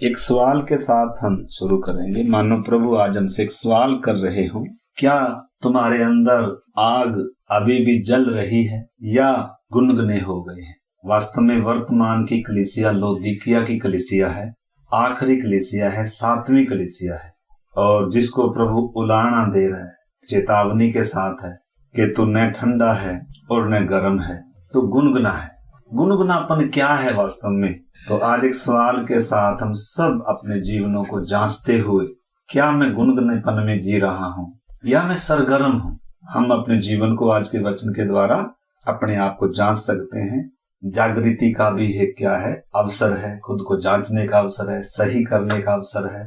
एक सवाल के साथ हम शुरू करेंगे। मानो प्रभु आज हमसे एक सवाल कर रहे हो, क्या तुम्हारे अंदर आग अभी भी जल रही है या गुनगुने हो गए हैं? वास्तव में वर्तमान की कलीसिया लौदीकिया की कलीसिया है, आखिरी कलीसिया है, 7वीं कलीसिया है, और जिसको प्रभु उलाहना दे रहा है, चेतावनी के साथ है कि तू न ठंडा है और न गर्म है, तो गुनगुना है। गुनगुनापन क्या है वास्तव में? तो आज एक सवाल के साथ हम सब अपने जीवनों को जांचते हुए, क्या मैं गुनगुनेपन में जी रहा हूँ या मैं सरगर्म हूँ? हम अपने जीवन को आज के वचन के द्वारा अपने आप को जांच सकते हैं। जागृति का भी क्या है? अवसर है, खुद को जांचने का अवसर है, सही करने का अवसर है।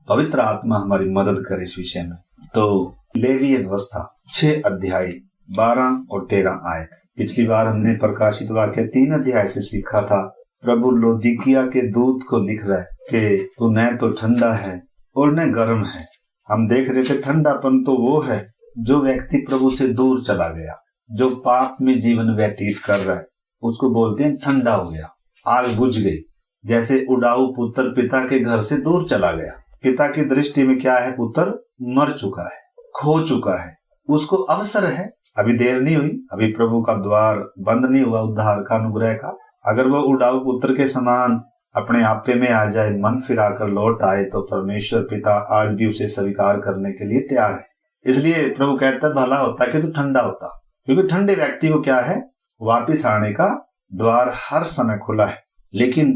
पवित्र आत्मा हमारी मदद करे इस विषय में। तो लेवीय व्यवस्था 6 अध्याय 12 और 13 आयत। पिछली बार हमने प्रकाशित वाक्य 3 अध्याय से सीखा था। प्रभु लौदीकिया के दूत को लिख रहा है कि तू न तो ठंडा है और न गर्म है। हम देख रहे थे ठंडापन तो वो है जो व्यक्ति प्रभु से दूर चला गया, जो पाप में जीवन व्यतीत कर रहा है, उसको बोलते हैं ठंडा हो गया, आग बुझ गई। जैसे उड़ाऊ पुत्र पिता के घर से दूर चला गया, पिता की दृष्टि में क्या है? पुत्र मर चुका है, खो चुका है, उसको अवसर है, अभी देर नहीं हुई, अभी प्रभु का द्वार बंद नहीं हुआ उद्धार का, अनुग्रह का। अगर वह उड़ाऊ पुत्र के समान अपने आपे में आ जाए, मन फिराकर लौट आए, तो परमेश्वर पिता आज भी उसे स्वीकार करने के लिए तैयार है। इसलिए प्रभु कहता भला होता कि तू ठंडा होता, क्योंकि ठंडे व्यक्ति को क्या है? वापिस आने का द्वार हर समय खुला है। लेकिन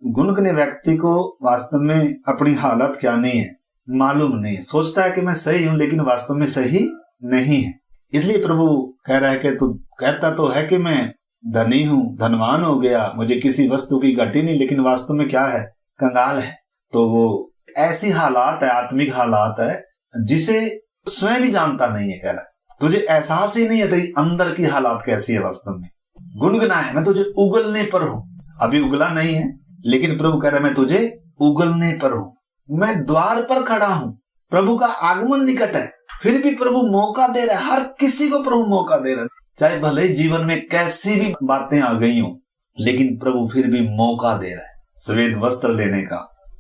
गुनगुने व्यक्ति को वास्तव में अपनी हालत क्या नहीं है मालूम नहीं है। सोचता है कि मैं सही हूं, लेकिन वास्तव में सही नहीं है। इसलिए प्रभु कह रहा है कि तू कहता तो है कि मैं धनी हूं, धनवान हो गया, मुझे किसी वस्तु की घटी नहीं, लेकिन वास्तव में क्या है? कंगाल है। तो वो ऐसी हालात है, आत्मिक हालात है, जिसे स्वयं भी जानता नहीं है। कह रहा है तुझे एहसास ही नहीं है तेरी अंदर की हालात कैसी है। वास्तव में गुनगुना है, मैं तुझे उगलने पर हूं। अभी उगला नहीं है, लेकिन प्रभु कह रहा है मैं तुझे उगलने पर हूं, मैं द्वार पर खड़ा हूं। प्रभु का आगमन निकट है, फिर भी प्रभु मौका दे रहा है। हर किसी को प्रभु मौका दे रहा है, चाहे भले जीवन में कैसी भी बातें आ गई हो, लेकिन प्रभु फिर भी मौका दे रहा है। सफेद वस्त्र लेने का,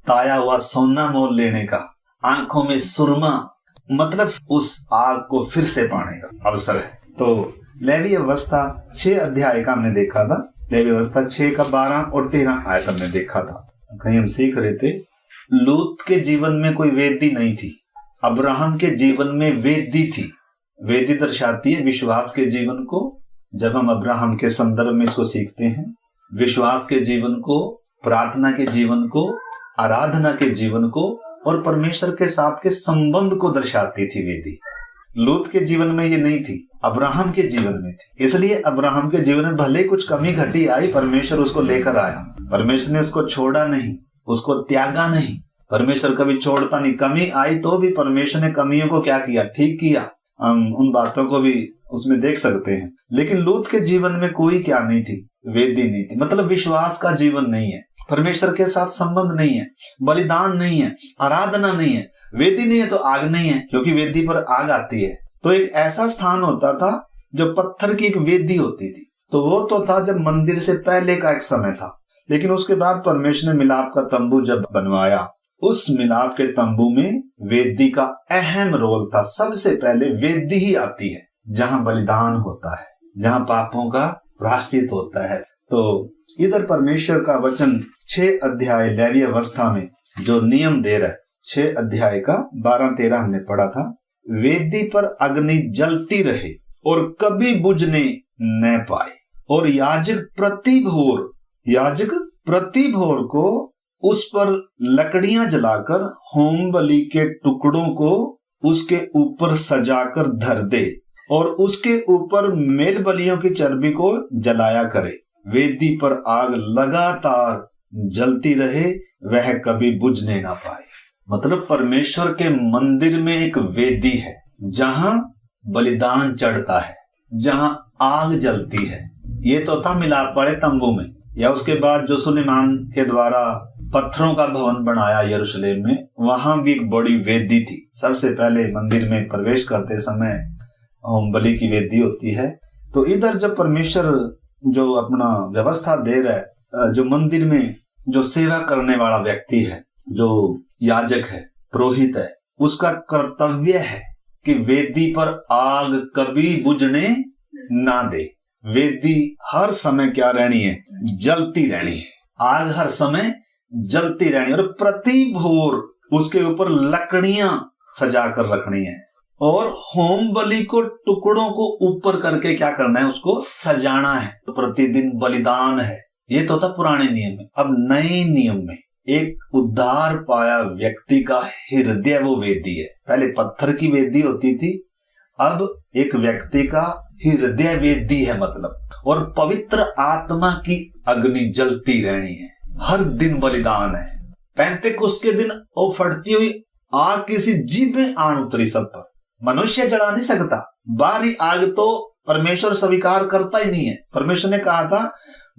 ताया हुआ सोना मोल लेने का, आंखों में सुरमा, मतलब उस आग को फिर से पाने का अवसर है। तो लेवीय व्यवस्था 6 अध्याय का हमने देखा था। लेवीय व्यवस्था 6 का 12 और 13 आयत हमने देखा था। कहीं हम सीख रहे थे, लूत के जीवन में कोई वेदी नहीं थी, अब्राहम के जीवन में वेदी थी। वेदी दर्शाती है विश्वास के जीवन को। जब हम अब्राहम के संदर्भ में इसको सीखते हैं, विश्वास के जीवन को, प्रार्थना के जीवन को, आराधना के जीवन को और परमेश्वर के साथ के संबंध को दर्शाती थी वेदी। लूत के जीवन में ये नहीं थी, अब्राहम के जीवन में थी। इसलिए अब्राहम के जीवन में भले कुछ कमी घटी आई, परमेश्वर उसको लेकर आया। परमेश्वर ने उसको छोड़ा नहीं, उसको त्यागा नहीं। परमेश्वर कभी छोड़ता नहीं। कमी आई तो भी परमेश्वर ने कमियों को क्या किया? ठीक किया। हम उन बातों को भी उसमें देख सकते हैं। लेकिन लूत के जीवन में कोई क्या नहीं थी? वेदी नहीं थी। मतलब विश्वास का जीवन नहीं है, परमेश्वर के साथ संबंध नहीं है, बलिदान नहीं है, आराधना नहीं है। वेदी नहीं है तो आग नहीं है, क्योंकि वेदी पर आग आती है। तो एक ऐसा स्थान होता था जो पत्थर की एक वेदी होती थी। तो वो तो था जब मंदिर से पहले का एक समय था। लेकिन उसके बाद परमेश्वर ने मिलाप का तंबू जब बनवाया, उस मिलाप के तंबू में वेदी का अहम रोल था। सबसे पहले वेदी ही आती है जहां बलिदान होता है, जहां पापों का प्रायश्चित होता है। तो इधर परमेश्वर का वचन 6 अध्याय लेवीय व्यवस्था में जो नियम दे रहा है, 6 अध्याय का 12-13 हमने पढ़ा था। वेदी पर अग्नि जलती रहे और कभी बुझने न पाए, और याजक प्रति भोर को उस पर लकड़ियां जलाकर होम बलि के टुकड़ों को उसके ऊपर सजाकर धर दे, और उसके ऊपर मेल बलियों की चर्बी को जलाया करे। वेदी पर आग लगातार जलती रहे, वह कभी बुझने ना पाए। मतलब परमेश्वर के मंदिर में एक वेदी है जहां बलिदान चढ़ता है, जहां आग जलती है। ये तो था मिलाप वाले तंबू में। या उसके बाद जो सुलेमान के द्वारा पत्थरों का भवन बनाया यरूशलेम में, वहां भी एक बड़ी वेदी थी। सबसे पहले मंदिर में प्रवेश करते समय होम बलि की वेदी होती है। तो इधर जब परमेश्वर जो अपना व्यवस्था दे रहा है, जो मंदिर में जो सेवा करने वाला व्यक्ति है, जो याजक है, पुरोहित है, उसका कर्तव्य है कि वेदी पर आग कभी बुझने ना दे। वेदी हर समय क्या रहनी है? जलती रहनी है। आग हर समय जलती रहनी है और प्रति भोर उसके ऊपर लकड़ियां सजा कर रखनी है और होम बलि को टुकड़ों को ऊपर करके क्या करना है? उसको सजाना है। तो प्रतिदिन बलिदान है। ये तो था पुराने नियम में। अब नए नियम में एक उद्धार पाया व्यक्ति का हृदय वो वेदी है। पहले पत्थर की वेदी होती थी, अब एक व्यक्ति का हृदय वेदी है मतलब। और पवित्र आत्मा की अग्नि जलती रहनी है। हर दिन बलिदान है। पेंतेकुस्त के दिन वो फटती हुई आग किसी जीभ में आन उतरी सब पर। मनुष्य जला नहीं सकता। बाहरी आग तो परमेश्वर स्वीकार करता ही नहीं है। परमेश्वर ने कहा था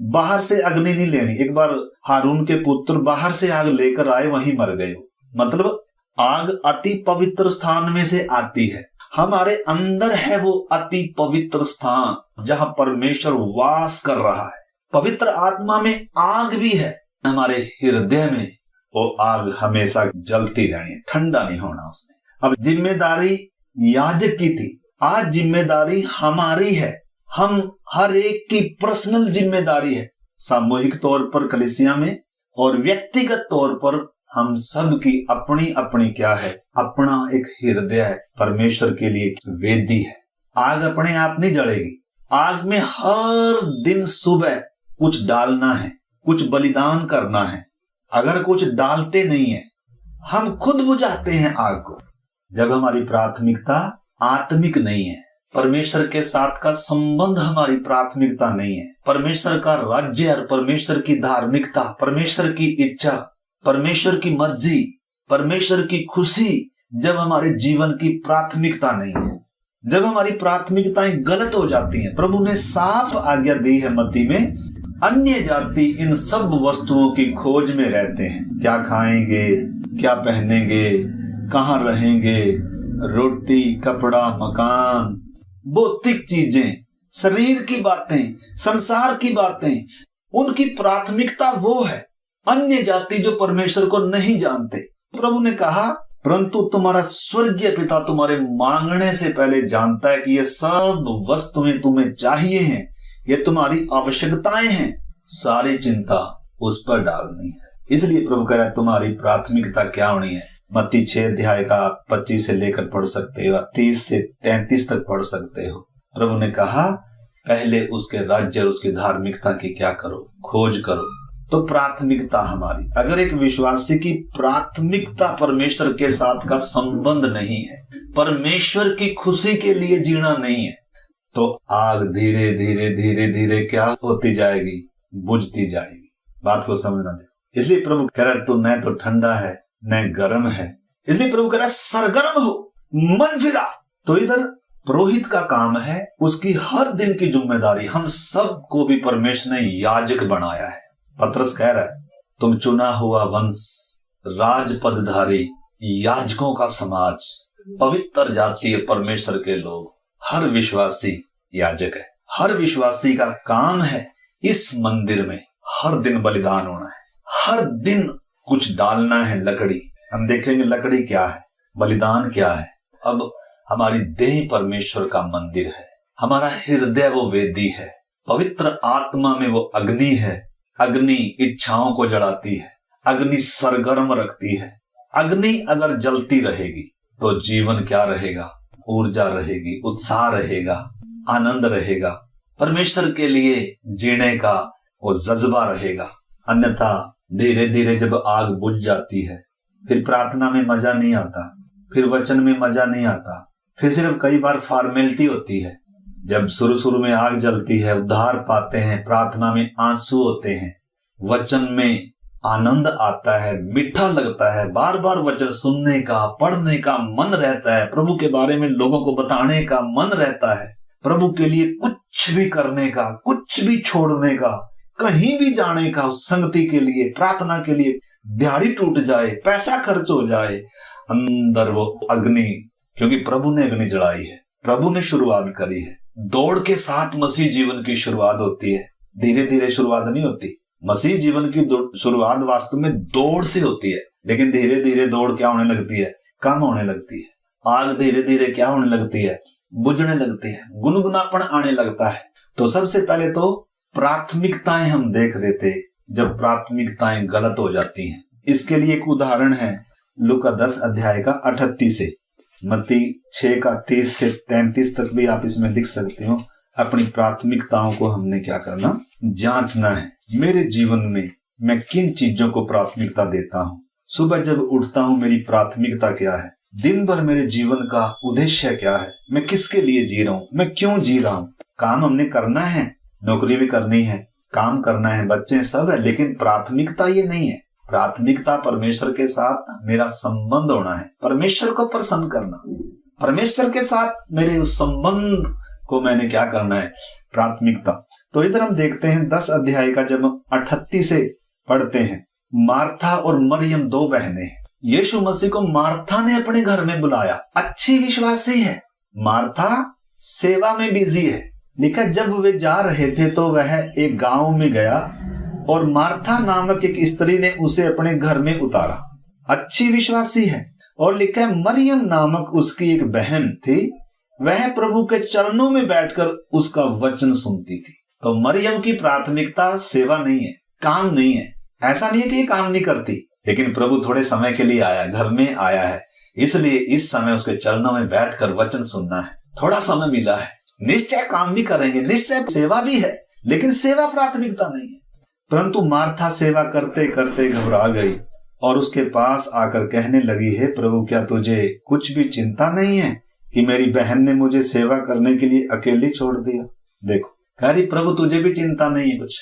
बाहर से अग्नि नहीं लेनी। एक बार हारून के पुत्र बाहर से आग लेकर आए, वहीं मर गए। मतलब आग अति पवित्र स्थान में से आती है। हमारे अंदर है वो अति पवित्र स्थान जहां परमेश्वर वास कर रहा है। पवित्र आत्मा में आग भी है। हमारे हृदय में वो आग हमेशा जलती रहनी है, ठंडा नहीं होना उसने। अब जिम्मेदारी याजक की थी, आज जिम्मेदारी हमारी है। हम हर एक की पर्सनल जिम्मेदारी है। सामूहिक तौर पर कलीसिया में और व्यक्तिगत तौर पर हम सब की अपनी अपनी क्या है? अपना एक हृदय है, परमेश्वर के लिए वेदी है। आग अपने आप नहीं जलेगी। आग में हर दिन सुबह कुछ डालना है, कुछ बलिदान करना है। अगर कुछ डालते नहीं है, हम खुद बुझाते हैं आग को। जब हमारी प्राथमिकता आत्मिक नहीं है, परमेश्वर के साथ का संबंध हमारी प्राथमिकता नहीं है, परमेश्वर का राज्य और परमेश्वर की धार्मिकता, परमेश्वर की इच्छा, परमेश्वर की मर्जी, परमेश्वर की खुशी जब हमारे जीवन की प्राथमिकता नहीं है, जब हमारी प्राथमिकताएं गलत हो जाती हैं। प्रभु ने साफ आज्ञा दी है मत्ती में, अन्य जाति इन सब वस्तुओं की खोज में रहते हैं। क्या खाएंगे, क्या पहनेंगे, कहाँ रहेंगे, रोटी, कपड़ा, मकान, भौतिक चीजें, शरीर की बातें, संसार की बातें, उनकी प्राथमिकता वो है। अन्य जाति जो परमेश्वर को नहीं जानते। प्रभु ने कहा परंतु तुम्हारा स्वर्गीय पिता तुम्हारे मांगने से पहले जानता है कि ये सब वस्तुएं तुम्हें चाहिए हैं, ये तुम्हारी आवश्यकताएं हैं। सारी चिंता उस पर डालनी है। इसलिए प्रभु कह रहा है तुम्हारी प्राथमिकता क्या होनी है। मत्ती 6 अध्याय का 25 से लेकर पढ़ सकते हो, 30 से 33 तक पढ़ सकते हो। प्रभु ने कहा पहले उसके राज्य और उसकी धार्मिकता की क्या करो, खोज करो। तो प्राथमिकता हमारी, अगर एक विश्वासी की प्राथमिकता परमेश्वर के साथ का संबंध नहीं है, परमेश्वर की खुशी के लिए जीना नहीं है, तो आग धीरे धीरे धीरे धीरे क्या होती जाएगी? बुझती जाएगी। बात को समझना दे। इसलिए प्रभु कह रहा है तू न तो ठंडा है न गर्म है। इसलिए प्रभु कह रहा है सरगर्म हो, मन फिरा। तो इधर पुरोहित का काम है, उसकी हर दिन की जिम्मेदारी। हम सब को भी परमेश्वर ने याजक बनाया है। पतरस कह रहा है तुम चुना हुआ वंश, राजपदधारी, याजकों का समाज, पवित्र जाति है, परमेश्वर के लोग। हर विश्वासी याजक है। हर विश्वासी का काम है इस मंदिर में हर दिन बलिदान होना है, हर दिन कुछ डालना है। लकड़ी, हम देखेंगे लकड़ी क्या है, बलिदान क्या है। अब हमारी देह परमेश्वर का मंदिर है, हमारा हृदय वो वेदी है, पवित्र आत्मा में वो अग्नि है। अग्नि इच्छाओं को जलाती है, अग्नि सरगर्म रखती है। अग्नि अगर जलती रहेगी तो जीवन क्या रहेगा? ऊर्जा रहेगी, उत्साह रहेगा, आनंद रहेगा, परमेश्वर के लिए जीने का वो जज्बा रहेगा। अन्यथा धीरे धीरे जब आग बुझ जाती है, फिर प्रार्थना में मजा नहीं आता, फिर वचन में मजा नहीं आता, फिर सिर्फ कई बार फॉर्मेलिटी होती है। जब शुरू में आग जलती है, उद्धार पाते हैं, प्रार्थना में आंसू होते हैं, वचन में आनंद आता है, मीठा लगता है, बार बार वचन सुनने का, पढ़ने का मन रहता है, प्रभु के बारे में लोगों को बताने का मन रहता है, प्रभु के लिए कुछ भी करने का, कुछ भी छोड़ने का, कहीं भी जाने का, उस संगति के लिए, प्रार्थना के लिए। दिहाड़ी टूट जाए, पैसा खर्च हो जाए, अंदर वो अग्नि, क्योंकि प्रभु ने अग्नि जलाई है, प्रभु ने शुरुआत करी है। दौड़ के साथ मसीह जीवन की शुरुआत होती है, धीरे धीरे शुरुआत नहीं होती। मसीह जीवन की शुरुआत वास्तव में दौड़ से होती है। लेकिन धीरे धीरे दौड़ क्या होने लगती है, कम होने लगती है। आग धीरे धीरे क्या होने लगती है, बुझने लगती है, गुनगुनापन आने लगता है। तो सबसे पहले तो प्राथमिकताएं हम देख रहे थे, जब प्राथमिकताएं गलत हो जाती हैं। इसके लिए एक उदाहरण है लूका 10 अध्याय का 38 से, मत्ती 6 का 30 से 33 तक भी आप इसमें लिख सकते हो। अपनी प्राथमिकताओं को हमने क्या करना, जांचना है। मेरे जीवन में मैं किन चीजों को प्राथमिकता देता हूँ, सुबह जब उठता हूँ मेरी प्राथमिकता क्या है, दिन भर मेरे जीवन का उद्देश्य क्या है, मैं किसके लिए जी रहा हूँ, मैं क्यों जी रहा हूँ। काम हमने करना है, नौकरी भी करनी है, काम करना है, बच्चे सब है, लेकिन प्राथमिकता ये नहीं है। प्राथमिकता परमेश्वर के साथ मेरा संबंध होना है, परमेश्वर को प्रसन्न करना, परमेश्वर के साथ मेरे उस संबंध को मैंने क्या करना है, प्राथमिकता। तो इधर हम देखते हैं 10 अध्याय का जब 38 से पढ़ते हैं, मार्था और मरियम 2 बहनें हैं। यीशु मसीह को मार्था ने अपने घर में बुलाया, अच्छी विश्वासी है। मार्था सेवा में बिजी है। लिखा जब वे जा रहे थे तो वह एक गांव में गया और मार्था नामक एक स्त्री ने उसे अपने घर में उतारा, अच्छी विश्वासी है। और लिखा है मरियम नामक उसकी एक बहन थी, वह प्रभु के चरणों में बैठकर उसका वचन सुनती थी। तो मरियम की प्राथमिकता सेवा नहीं है, काम नहीं है। ऐसा नहीं है कि ये काम नहीं करती, लेकिन प्रभु थोड़े समय के लिए आया, घर में आया है, इसलिए इस समय उसके चरणों में बैठकर वचन सुनना है। थोड़ा समय मिला है, निश्चय काम भी करेंगे, निश्चय सेवा भी है, लेकिन सेवा प्राथमिकता नहीं है। परंतु मार्था सेवा करते करते घबरा गई और उसके पास आकर कहने लगी, हे प्रभु, क्या तुझे कुछ भी चिंता नहीं है कि मेरी बहन ने मुझे सेवा करने के लिए अकेली छोड़ दिया। देखो कह रही प्रभु तुझे भी चिंता नहीं है कुछ।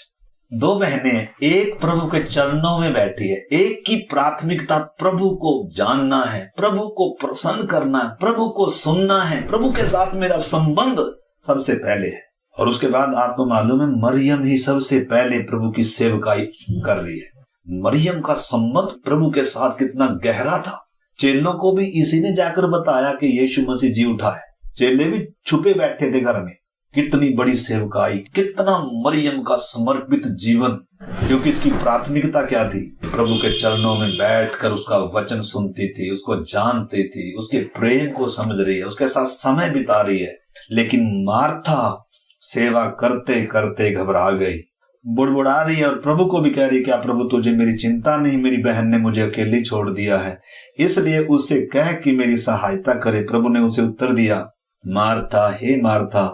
2 बहनें, एक प्रभु के चरणों में बैठी है, एक की प्राथमिकता प्रभु को जानना है, प्रभु को प्रसन्न करना है, प्रभु को सुनना है, प्रभु के साथ मेरा संबंध सबसे पहले है। और उसके बाद आपको मालूम है मरियम ही सबसे पहले प्रभु की सेवकाई कर रही है। मरियम का संबंध प्रभु के साथ कितना गहरा था। चेलों को भी इसी ने जाकर बताया कि यीशु मसीह जी उठा है। चेले भी छुपे बैठे थे घर में। कितनी बड़ी सेवकाई, कितना मरियम का समर्पित जीवन, क्योंकि इसकी प्राथमिकता क्या थी, प्रभु के चरणों में बैठकर उसका वचन सुनती थी, उसको जानती थी, उसके प्रेम को समझ रही है, उसके साथ समय बिता रही है। लेकिन मार्था सेवा करते करते घबरा गई, बुड़बुड़ा रही है और प्रभु को भी कह रही है, क्या प्रभु तुझे मेरी चिंता नहीं, मेरी बहन ने मुझे अकेली छोड़ दिया है, इसलिए उसे कह कि मेरी सहायता करे। प्रभु ने उसे उत्तर दिया, मार्था, हे मार्था,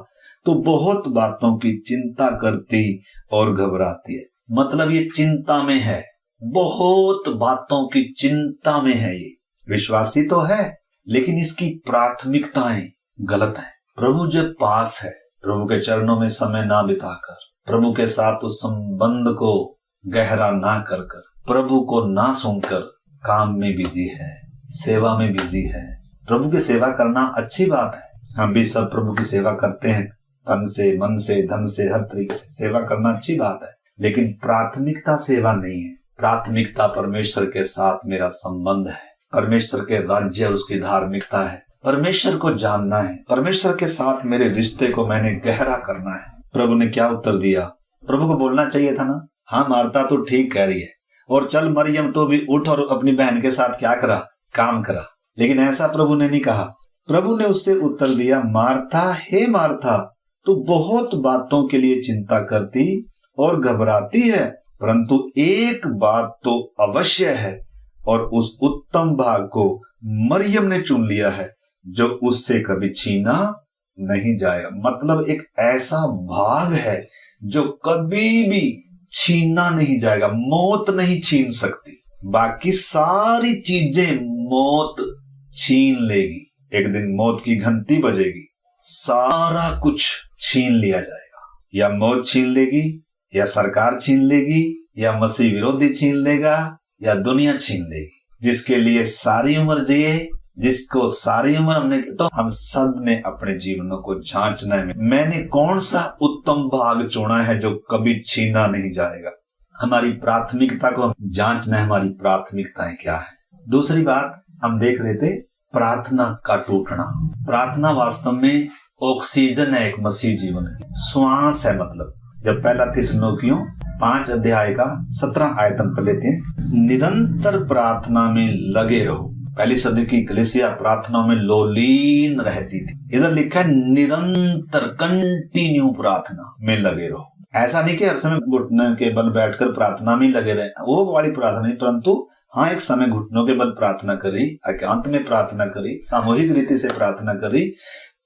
तो बहुत बातों की चिंता करती और घबराती है। मतलब ये चिंता में है, बहुत बातों की चिंता में है। ये विश्वासी तो है, लेकिन इसकी प्राथमिकताएं गलत हैं। प्रभु जब पास है, प्रभु के चरणों में समय ना बिताकर, प्रभु के साथ उस संबंध को गहरा ना कर कर, प्रभु को ना सुनकर काम में बिजी है, सेवा में बिजी है। प्रभु की सेवा करना अच्छी बात है, हम भी सब प्रभु की सेवा करते हैं, तन से, मन से, धन से, हर तरीके से सेवा करना अच्छी बात है, लेकिन प्राथमिकता सेवा नहीं है। प्राथमिकता परमेश्वर के साथ मेरा संबंध है, परमेश्वर के राज्य और उसकी धार्मिकता है, परमेश्वर को जानना है, परमेश्वर के साथ मेरे रिश्ते को मैंने गहरा करना है। प्रभु ने क्या उत्तर दिया? प्रभु को बोलना चाहिए था ना, हाँ मार्था तो ठीक कह रही है, और चल मरियम तो भी उठ और अपनी बहन के साथ क्या करा, काम करा। लेकिन ऐसा प्रभु ने नहीं कहा। प्रभु ने उससे उत्तर दिया, मार्था, हे मार्था, तू बहुत बातों के लिए चिंता करती और घबराती है, परंतु एक बात तो अवश्य है, और उस उत्तम भाग को मरियम ने चुन लिया है, जो उससे कभी छीना नहीं जाएगा। मतलब एक ऐसा भाग है जो कभी भी छीना नहीं जाएगा, मौत नहीं छीन सकती। बाकी सारी चीजें मौत छीन लेगी, एक दिन मौत की घंटी बजेगी, सारा कुछ छीन लिया जाएगा। या मौत छीन लेगी, या सरकार छीन लेगी, या मसीह विरोधी छीन लेगा, या दुनिया छीन लेगी। जिसके लिए सारी उम्र जिए, जिसको सारी उम्र हमने, तो हम सब ने अपने जीवनों को जांचना है, मैंने कौन सा उत्तम भाग चुना है जो कभी छीना नहीं जाएगा। हमारी प्राथमिकता को जांचना है, हमारी प्राथमिकताएं क्या है। दूसरी बात हम देख रहे थे, प्रार्थना का टूटना। प्रार्थना वास्तव में ऑक्सीजन है एक मसीह जीवन की, श्वास है। मतलब जब पहला थिस्सलुनीकियों 5 अध्याय का 17 आयत हम पढ़ लेते हैं। निरंतर प्रार्थना में लगे रहो। पहली सदी की कलीसिया प्रार्थना में लोलीन रहती थी। इधर लिखा है निरंतर, कंटिन्यू प्रार्थना में लगे रहो। ऐसा नहीं कि हर समय घुटने के बल बैठकर प्रार्थना में लगे रहे, वो वाली प्रार्थना नहीं, परंतु हाँ एक समय घुटनों के बल प्रार्थना करी, एकांत में प्रार्थना करी, सामूहिक रीति से प्रार्थना करी,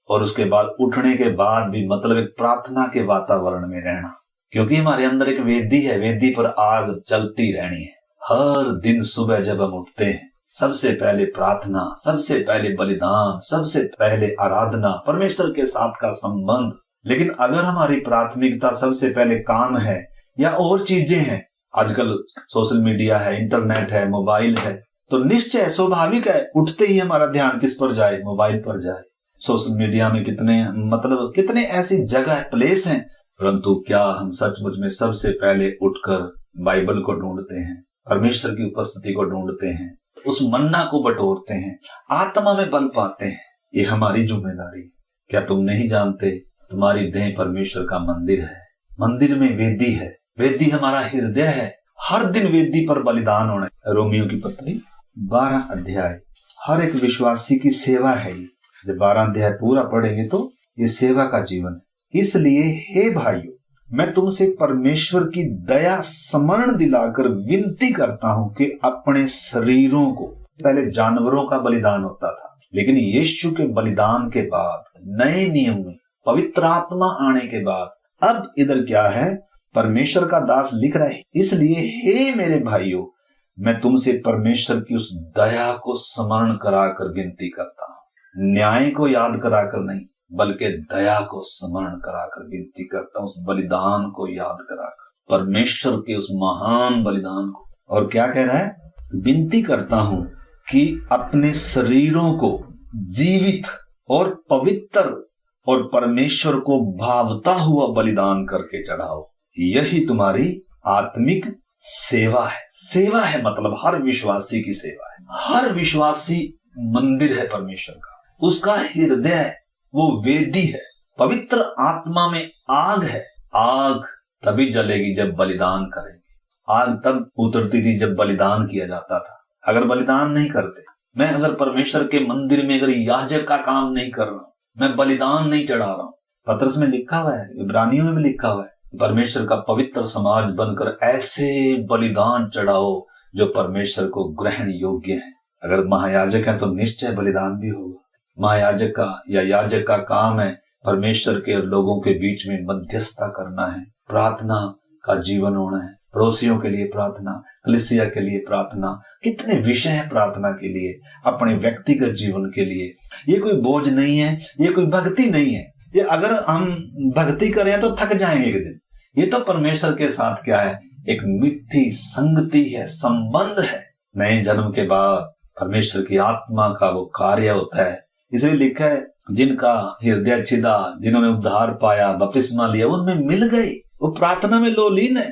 और उसके बाद उठने के बाद भी मतलब एक प्रार्थना के वातावरण में रहना। क्योंकि हमारे अंदर एक वेदी है, वेदी पर आग चलती रहनी है। हर दिन सुबह जब हम उठते हैं, सबसे पहले प्रार्थना, सबसे पहले बलिदान, सबसे पहले आराधना, परमेश्वर के साथ का संबंध। लेकिन अगर हमारी प्राथमिकता सबसे पहले काम है या और चीजें हैं, आजकल सोशल मीडिया है, इंटरनेट है, मोबाइल है, तो निश्चय स्वाभाविक है उठते ही हमारा ध्यान किस पर जाए, मोबाइल पर जाए। सोशल मीडिया में कितने ऐसी जगह प्लेस हैं, परंतु क्या हम सचमुच में सबसे पहले उठकर बाइबल को ढूंढते हैं, परमेश्वर की उपस्थिति को ढूंढते हैं, उस मन्ना को बटोरते हैं, आत्मा में बल पाते हैं? ये हमारी जिम्मेदारी है। क्या तुम नहीं जानते तुम्हारी देह परमेश्वर का मंदिर है, मंदिर में वेदी है, वेदी हमारा हृदय है, हर दिन वेदी पर बलिदान होना है। रोमियो की पत्री 12 अध्याय हर एक विश्वासी की सेवा है। जब 12 अध्याय पूरा पढ़ेंगे तो ये सेवा का जीवन है। इसलिए हे भाइयों, मैं तुमसे परमेश्वर की दया स्मरण दिलाकर विनती करता हूं कि अपने शरीरों को, पहले जानवरों का बलिदान होता था, लेकिन यीशु के बलिदान के बाद नए नियम में पवित्र आत्मा आने के बाद अब इधर क्या है, परमेश्वर का दास लिख रहा है, इसलिए हे मेरे भाइयों, मैं तुमसे परमेश्वर की उस दया को स्मरण कराकर विनती करता हूं। न्याय को याद कराकर नहीं, बल्कि दया को स्मरण कराकर विनती करता हूं, उस बलिदान को याद कराकर, परमेश्वर के उस महान बलिदान को। और क्या कह रहा है, विनती करता हूं कि अपने शरीरों को जीवित और पवित्र और परमेश्वर को भावता हुआ बलिदान करके चढ़ाओ, यही तुम्हारी आत्मिक सेवा है। सेवा है मतलब हर विश्वासी की सेवा है। हर विश्वासी मंदिर है परमेश्वर का, उसका हृदय है, वो वेदी है, पवित्र आत्मा में आग है। आग तभी जलेगी जब बलिदान करेंगे। आग तब उतरती थी जब बलिदान किया जाता था। अगर बलिदान नहीं करते, मैं अगर परमेश्वर के मंदिर में अगर याजक का काम नहीं कर रहा हूं, मैं बलिदान नहीं चढ़ा रहा हूं, पत्रस में लिखा हुआ है, इब्रानियों में भी लिखा हुआ है, परमेश्वर का पवित्र समाज बनकर ऐसे बलिदान चढ़ाओ जो परमेश्वर को ग्रहण योग्य है। अगर महायाजक है तो निश्चय बलिदान भी होगा। महायाजक का या याजक का काम है परमेश्वर के लोगों के बीच में मध्यस्थता करना है, प्रार्थना का जीवन होना है, पड़ोसियों के लिए प्रार्थना, कलीसिया के लिए प्रार्थना, कितने विषय हैं प्रार्थना के लिए, अपने व्यक्तिगत जीवन के लिए। ये कोई बोझ नहीं है, ये कोई भक्ति नहीं है। ये अगर हम भक्ति करें तो थक जाएंगे एक दिन। ये तो परमेश्वर के साथ क्या है, एक मीठी संगति है, संबंध है। नए जन्म के बाद परमेश्वर की आत्मा का वो कार्य होता है। इसलिए लिखा है, जिनका हृदय छिदा, जिन्होंने उद्धार पाया, बपतिस्मा लिया, उनमें मिल गई। वो प्रार्थना में लोलीन है।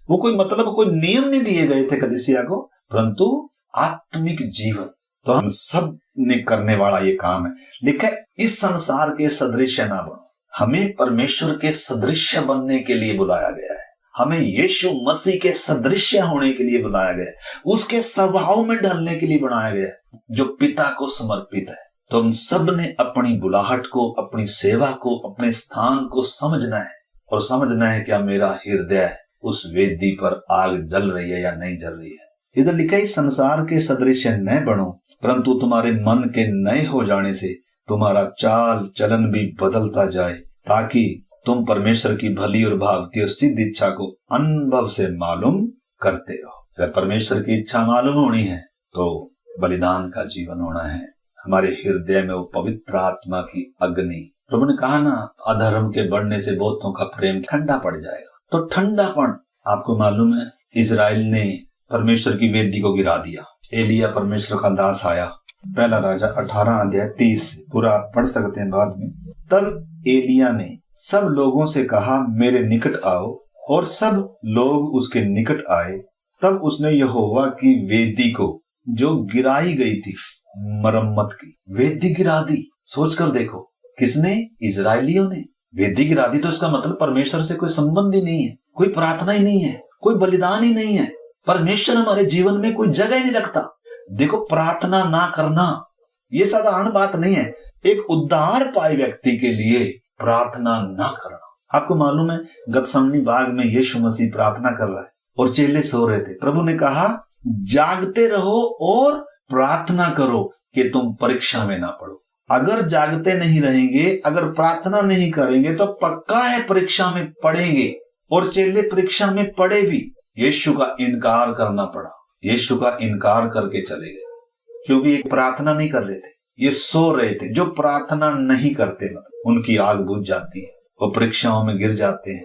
वो कोई नियम नहीं दिए गए थे कलीसिया को, परंतु आत्मिक जीवन तो हम सब ने करने वाला ये काम है। लिखा है, इस संसार के सदृश ना बनो। हमें परमेश्वर के सदृश बनने के लिए बुलाया गया है। हमें यीशु मसीह के सदृश होने के लिए बुलाया गया है, उसके स्वभाव में ढलने के लिए बनाया गया है, जो पिता को समर्पित है। तो हम सब ने अपनी बुलाहट को, अपनी सेवा को, अपने स्थान को समझना है, और समझना है क्या मेरा हृदय उस वेदी पर आग जल रही है या नहीं जल रही है। इधर लिखा है, संसार के सदृश न बनो, परंतु तुम्हारे मन के नए हो जाने से तुम्हारा चाल चलन भी बदलता जाए, ताकि तुम परमेश्वर की भली और भावती और सिद्ध इच्छा को अनुभव से मालूम करते रहो। अगर परमेश्वर की इच्छा मालूम होनी है तो बलिदान का जीवन होना है। हमारे हृदय में वो पवित्र आत्मा की अग्नि, प्रभु ने कहा ना, अधर्म के बढ़ने से बहुतों का प्रेम ठंडा पड़ जाएगा। तो ठंडापन, आपको मालूम है इजराइल ने परमेश्वर की वेदी को गिरा दिया। एलिया परमेश्वर का दास आया, पहला राजा 18 अध्याय 30, पूरा पढ़ सकते हैं बाद में। तब एलिया ने सब लोगों से कहा, मेरे निकट आओ, और सब लोग उसके निकट आए। तब उसने यहोवा की वेदी को जो गिराई गई थी मरम्मत की। वेदी गिरा दी, सोच कर देखो, किसने? इजराइलियों ने वेदी गिरा दी। तो इसका मतलब परमेश्वर से कोई संबंध ही नहीं है, कोई प्रार्थना ही नहीं है, कोई बलिदान ही नहीं है, परमेश्वर हमारे जीवन में कोई जगह ही नहीं रखता। देखो, प्रार्थना ना करना ये साधारण बात नहीं है। एक उद्धार पाए व्यक्ति के लिए प्रार्थना ना करना, आपको मालूम है गतसमनी बाग में यीशु मसीह प्रार्थना कर रहा है और चेले सो रहे थे। प्रभु ने कहा जागते रहो और प्रार्थना करो कि तुम परीक्षा में ना पड़ो। अगर जागते नहीं रहेंगे, अगर प्रार्थना नहीं करेंगे तो पक्का है परीक्षा में पड़ेंगे। और चेले परीक्षा में पड़े भी, यीशु का इनकार करना पड़ा, यीशु का इनकार करके चले गए, क्योंकि ये प्रार्थना नहीं कर रहे थे, ये सो रहे थे। जो प्रार्थना नहीं करते मतलब उनकी आग बुझ जाती है, वो परीक्षाओं में गिर जाते हैं।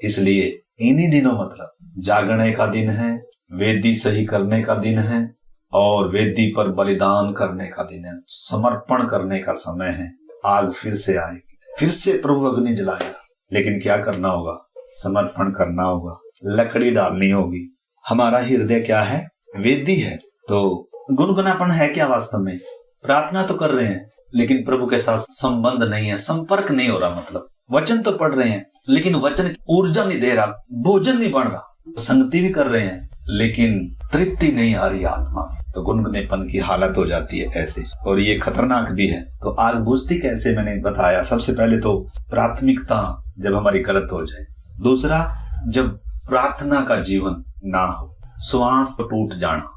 इसलिए इन्हीं दिनों मतलब जागने का दिन है, वेदी सही करने का दिन है और वेदी पर बलिदान करने का दिन है, समर्पण करने का समय है। आग फिर से आएगी, फिर से प्रभु अग्नि जलाएगा, लेकिन क्या करना होगा? समर्पण करना होगा, लकड़ी डालनी होगी। हमारा हृदय क्या है? वेदी है। तो गुनगुनापन है क्या? वास्तव में प्रार्थना तो कर रहे हैं लेकिन प्रभु के साथ संबंध नहीं है, संपर्क नहीं हो रहा। मतलब वचन तो पढ़ रहे हैं लेकिन वचन ऊर्जा नहीं दे रहा, भोजन नहीं बन रहा। संगति भी कर रहे हैं लेकिन तृप्ति नहीं आ रही आत्मा में, तो गुनगुनेपन की हालत हो जाती है ऐसे। और ये खतरनाक भी है। तो आग बुझती कैसे, मैंने बताया। सबसे पहले तो प्राथमिकता जब हमारी गलत हो जाए, दूसरा जब प्रार्थना का जीवन ना हो, श्वास टूट जाना।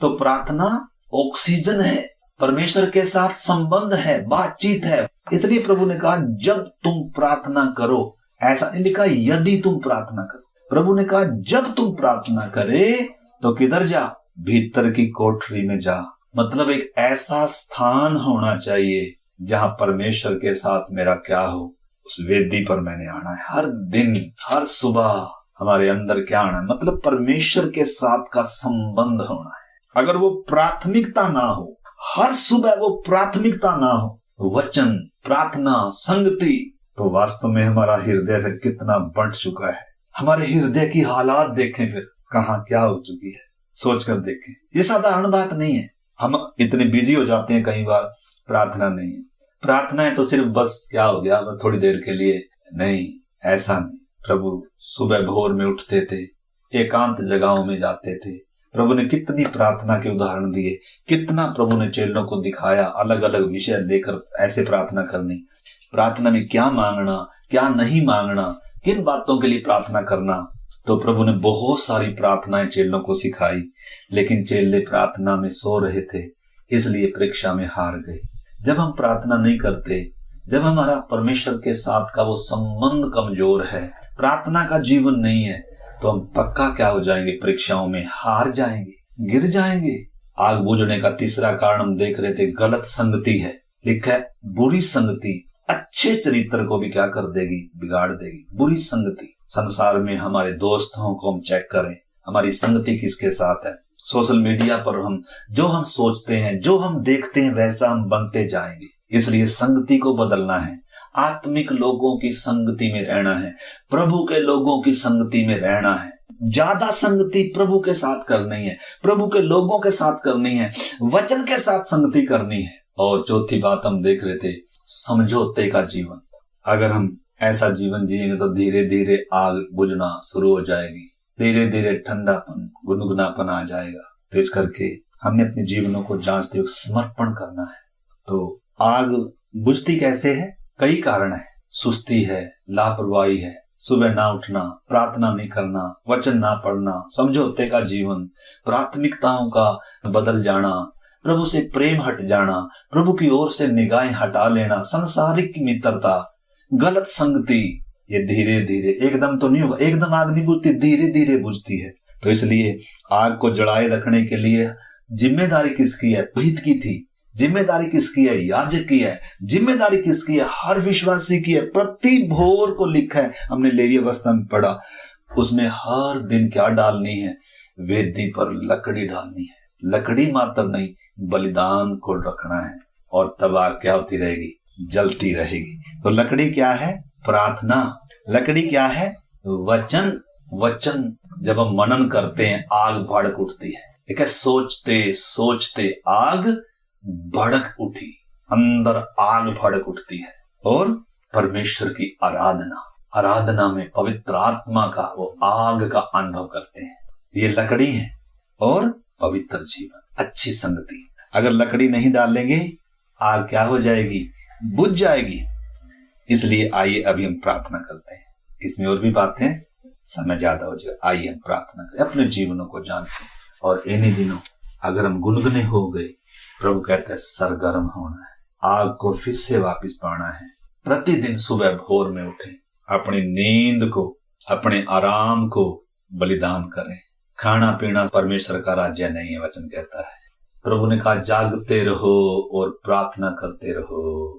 तो प्रार्थना ऑक्सीजन है, परमेश्वर के साथ संबंध है, बातचीत है। इसलिए प्रभु ने कहा जब तुम प्रार्थना करो, ऐसा नहीं लिखा यदि तुम प्रार्थना करो। प्रभु ने कहा जब तुम प्रार्थना करे तो किधर जा? भीतर की कोठरी में जा। मतलब एक ऐसा स्थान होना चाहिए जहां परमेश्वर के साथ मेरा क्या हो, उस वेदी पर मैंने आना है। हर दिन, हर सुबह हमारे अंदर क्या आना है? मतलब परमेश्वर के साथ का संबंध होना है। अगर वो प्राथमिकता ना हो, हर सुबह वो प्राथमिकता ना हो, वचन, प्रार्थना, संगति, तो वास्तव में हमारा हृदय फिर कितना बंट चुका है। हमारे हृदय की हालात देखें, फिर कहाँ क्या हो चुकी है, सोच कर देखें। ये साधारण बात नहीं है। हम इतने बिजी हो जाते हैं कई बार, प्रार्थना नहीं है। प्रार्थना है तो सिर्फ बस क्या हो गया, बस थोड़ी देर के लिए, नहीं, ऐसा नहीं। प्रभु सुबह भोर में उठते थे, एकांत जगहों में जाते थे। प्रभु ने कितनी प्रार्थना के उदाहरण दिए, कितना प्रभु ने चेलों को दिखाया, अलग अलग विषय देकर ऐसे प्रार्थना करनी। प्रार्थना में क्या मांगना, क्या नहीं मांगना, किन बातों के लिए प्रार्थना करना। तो प्रभु ने बहुत सारी प्रार्थनाएं चेलों को सिखाई, लेकिन चेले प्रार्थना में सो रहे थे, इसलिए परीक्षा में हार गए। जब हम प्रार्थना नहीं करते, जब हमारा परमेश्वर के साथ का वो संबंध कमजोर है, प्रार्थना का जीवन नहीं है, तो हम पक्का क्या हो जाएंगे? परीक्षाओं में हार जाएंगे, गिर जाएंगे। आग बुझने का तीसरा कारण हम देख रहे थे, गलत संगति है। लिखा है बुरी संगति अच्छे चरित्र को भी क्या कर देगी? बिगाड़ देगी। बुरी संगति। संसार में हमारे दोस्तों को हम चेक करें, हमारी संगति किसके साथ है। सोशल मीडिया पर हम जो हम सोचते हैं, जो हम देखते हैं, वैसा हम बनते जाएंगे। इसलिए संगति को बदलना है, आत्मिक लोगों की संगति में रहना है, प्रभु के लोगों की संगति में रहना है। ज्यादा संगति प्रभु के साथ करनी है, प्रभु के लोगों के साथ करनी है, वचन के साथ संगति करनी है। और चौथी बात हम देख रहे थे, समझौते का जीवन। अगर हम ऐसा जीवन जिएंगे तो धीरे धीरे आग बुझना शुरू हो जाएगी, धीरे धीरे ठंडापन, गुनगुनापन आ जाएगा। तो इस करके हमने अपने जीवनों को जांचते हुए समर्पण करना है। तो आग बुझती कैसे है? कई कारण है। सुस्ती है, लापरवाही है, सुबह ना उठना, प्रार्थना नहीं करना, वचन ना पढ़ना, समझौते का जीवन, प्राथमिकताओं का बदल जाना, प्रभु से प्रेम हट जाना, प्रभु की ओर से निगाहें हटा लेना, संसारिक मित्रता, गलत संगति। ये धीरे धीरे, एकदम तो नहीं होगा, एकदम आग नहीं बुझती, धीरे धीरे बुझती है। तो इसलिए आग को जलाए रखने के लिए जिम्मेदारी किसकी है? पुरोहित की थी। जिम्मेदारी किसकी है? याजक की है। जिम्मेदारी किसकी है? हर विश्वासी की है। प्रति भोर को लिखा है, हमने लेवी अवस्था में पढ़ा, उसमें हर दिन क्या डालनी है? वेदी पर लकड़ी डालनी है। लकड़ी मात्र नहीं, बलिदान को रखना है, और तब आग क्या होती रहेगी? जलती रहेगी। तो लकड़ी क्या है? प्रार्थना। लकड़ी क्या है? वचन। वचन जब हम मनन करते हैं, आग भड़क उठती है। ठीक है, सोचते सोचते आग भड़क उठी, अंदर आग भड़क उठती है। और परमेश्वर की आराधना, आराधना में पवित्र आत्मा का वो आग का अनुभव करते हैं। ये लकड़ी है और पवित्र जीवन, अच्छी संगति। अगर लकड़ी नहीं डालेंगे आग क्या हो जाएगी? बुझ जाएगी। इसलिए आइए अभी हम प्रार्थना करते हैं। इसमें और भी बातें, समय ज्यादा हो जाएगा। आइए हम प्रार्थना करें, अपने जीवनों को जांचें। और इन्हीं दिनों अगर हम गुनगुने हो गए, प्रभु कहता है सरगर्म होना है, आग को फिर से वापस पाना है। प्रतिदिन सुबह भोर में उठें, अपनी नींद को, अपने आराम को बलिदान करें। खाना पीना परमेश्वर का राज्य नहीं है, वचन कहता है। प्रभु ने कहा जागते रहो और प्रार्थना करते रहो।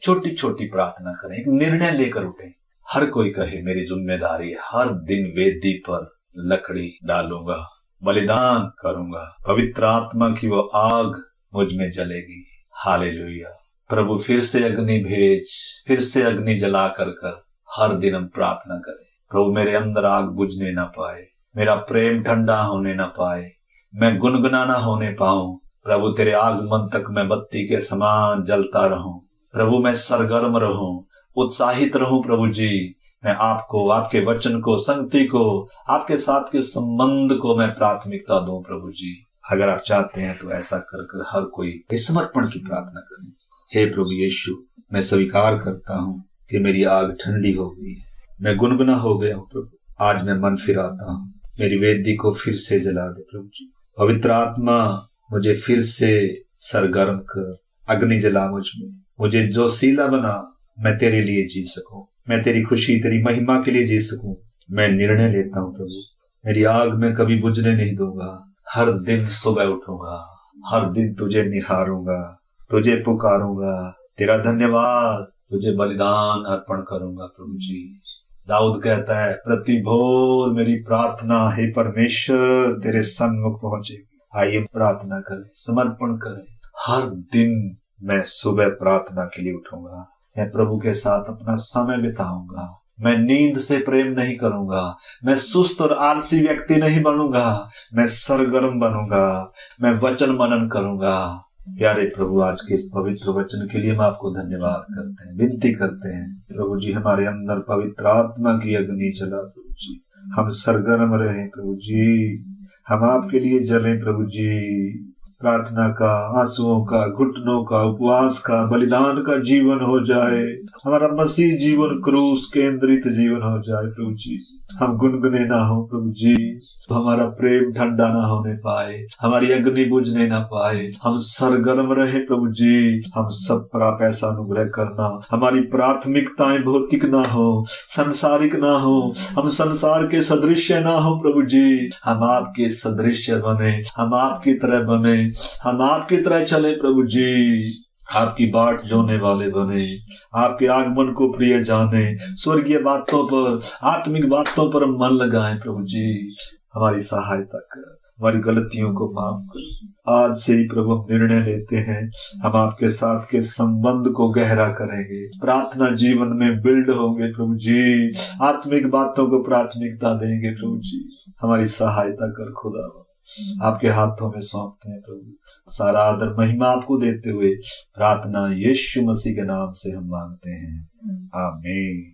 छोटी छोटी प्रार्थना करें, एक निर्णय लेकर उठें। हर कोई कहे मेरी जिम्मेदारी है, हर दिन वेदी पर लकड़ी डालूंगा, बलिदान करूंगा, पवित्र आत्मा की वो आग मुझ में जलेगी। हालेलुया। प्रभु फिर से अग्नि भेज, फिर से अग्नि जला कर हर दिन हम प्रार्थना करें। प्रभु मेरे अंदर आग बुझने ना पाए, मेरा प्रेम ठंडा होने ना पाए, मैं गुनगुनाना होने पाऊं। प्रभु तेरे आगमन तक मैं बत्ती के समान जलता रहूं। प्रभु मैं सरगर्म रहूं, उत्साहित रहूं। प्रभु जी मैं आपको, आपके वचन को, संगति को, आपके साथ के संबंध को मैं प्राथमिकता दूं। प्रभु जी अगर आप चाहते हैं तो ऐसा कर हर कोई समर्पण की प्रार्थना करें। हे प्रभु यीशु, मैं स्वीकार करता हूं कि मेरी आग ठंडी हो गई है, मैं गुनगुना हो गया हूं। प्रभु आज मैं मन फिराता हूं, मेरी वेदी को फिर से जला दे। प्रभु जी पवित्र आत्मा मुझे फिर से सरगर्म कर, अग्नि जला मुझ में, मुझे जोशीला बना, मैं तेरे लिए जी सकूं, मैं तेरी खुशी, तेरी महिमा के लिए जी सकूं। मैं निर्णय लेता हूं प्रभु, मेरी आग में कभी बुझने नहीं दूंगा। हर दिन सुबह उठूंगा, हर दिन तुझे निहारूंगा, तुझे पुकारूंगा, तेरा धन्यवाद, तुझे बलिदान अर्पण करूंगा। प्रभु जी दाऊद कहता है प्रति भोर मेरी प्रार्थना हे परमेश्वर तेरे सन्मुख पहुंचेगी। आइए प्रार्थना करें, समर्पण करें। हर दिन मैं सुबह प्रार्थना के लिए उठूंगा, मैं प्रभु के साथ अपना समय बिताऊंगा, मैं नींद से प्रेम नहीं करूंगा, मैं सुस्त और आलसी व्यक्ति नहीं बनूंगा, मैं सरगर्म बनूंगा, मैं वचन मनन करूंगा। प्यारे प्रभु आज के इस पवित्र वचन के लिए हम आपको धन्यवाद करते हैं, विनती करते हैं प्रभु जी हमारे अंदर पवित्र आत्मा की अग्नि जला। प्रभु जी हम सरगर्म रहे, प्रभु जी हम आपके लिए जले। प्रभु जी प्रार्थना का, आंसुओं का, घुटनों का, उपवास का, बलिदान का जीवन हो जाए। हमारा मसीह जीवन क्रूस केंद्रित जीवन हो जाए। प्रभु जी हम गुनगुने ना हो प्रभु जी, हमारा प्रेम ठंडा ना होने पाए, हमारी अग्नि बुझने ना पाए, हम सरगर्म रहे। प्रभु जी हम सब पर आप ऐसा अनुग्रह करना, हमारी प्राथमिकताएं भौतिक ना हो, संसारिक ना हो, हम संसार के सदृश्य ना हो। प्रभु जी हम आपके सदृश्य बने, हम आपकी तरह बने, हम आपकी तरह चले। प्रभु जी आपकी बाट जोने वाले बने, आपके आगमन को प्रिय जाने, स्वर्गीय बातों पर, आत्मिक बातों पर मन लगाएं। प्रभु जी हमारी सहायता कर, हमारी गलतियों को माफ कर। आज से ही प्रभु हम निर्णय लेते हैं, हम आपके साथ के संबंध को गहरा करेंगे, प्रार्थना जीवन में बिल्ड होंगे। प्रभु जी आत्मिक बातों को प्राथमिकता देंगे। प्रभु जी हमारी सहायता कर खुदा, आपके हाथों में सौंपते हैं। प्रभु सारा आदर महिमा आपको देते हुए प्रार्थना यीशु मसीह के नाम से हम मांगते हैं, आमीन।